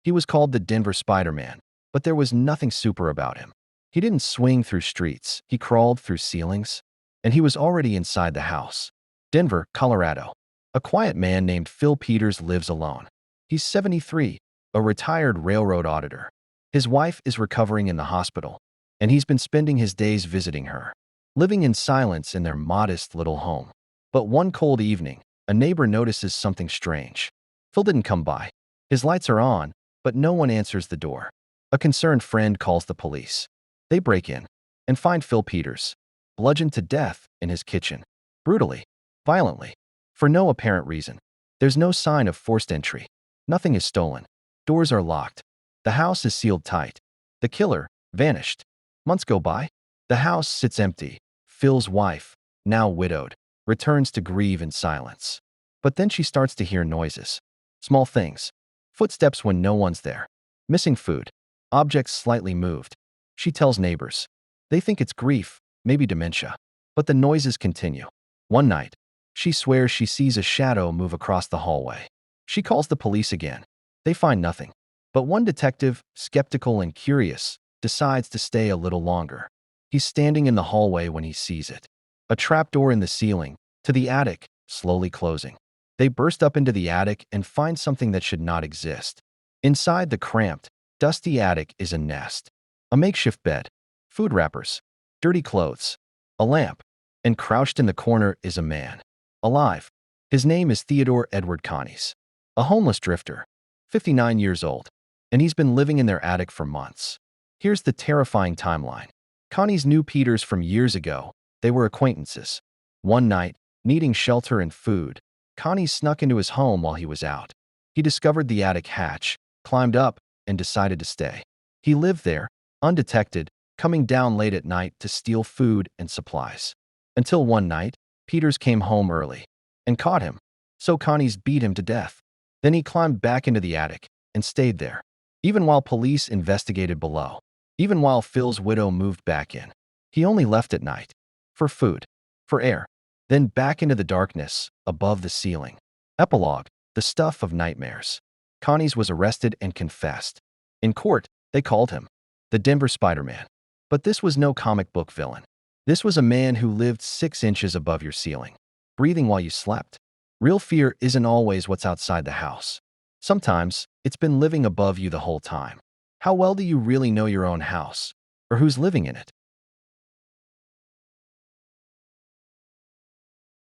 He was called the Denver Spider-Man, but there was nothing super about him. He didn't swing through streets, he crawled through ceilings, and he was already inside the house. Denver, Colorado. A quiet man named Phil Peters lives alone. He's 73, a retired railroad auditor. His wife is recovering in the hospital, and he's been spending his days visiting her, living in silence in their modest little home. But one cold evening, a neighbor notices something strange. Phil didn't come by. His lights are on, but no one answers the door. A concerned friend calls the police. They break in and find Phil Peters, bludgeoned to death in his kitchen, brutally, violently, for no apparent reason. There's no sign of forced entry. Nothing is stolen. Doors are locked. The house is sealed tight. The killer vanished. Months go by. The house sits empty. Phil's wife, now widowed, returns to grieve in silence. But then she starts to hear noises. Small things. Footsteps when no one's there. Missing food. Objects slightly moved. She tells neighbors. They think it's grief, maybe dementia. But the noises continue. One night, she swears she sees a shadow move across the hallway. She calls the police again. They find nothing. But one detective, skeptical and curious, decides to stay a little longer. He's standing in the hallway when he sees it. A trapdoor in the ceiling, to the attic, slowly closing. They burst up into the attic and find something that should not exist. Inside the cramped, dusty attic is a nest. A makeshift bed, food wrappers, dirty clothes, a lamp, and crouched in the corner is a man. Alive. His name is Theodore Edward Coneys. A homeless drifter, 59 years old, and he's been living in their attic for months. Here's the terrifying timeline. Coneys knew Peters from years ago. They were acquaintances. One night, needing shelter and food, Coneys snuck into his home while he was out. He discovered the attic hatch, climbed up, and decided to stay. He lived there, undetected, coming down late at night to steal food and supplies. Until one night, Peters came home early and caught him. So Coneys beat him to death. Then he climbed back into the attic and stayed there, even while police investigated below. Even while Phil's widow moved back in. He only left at night. For food. For air. Then back into the darkness, above the ceiling. Epilogue. The stuff of nightmares. Coneys was arrested and confessed. In court, they called him the Denver Spider-Man. But this was no comic book villain. This was a man who lived 6 inches above your ceiling, breathing while you slept. Real fear isn't always what's outside the house. Sometimes, it's been living above you the whole time. How well do you really know your own house? Or who's living in it?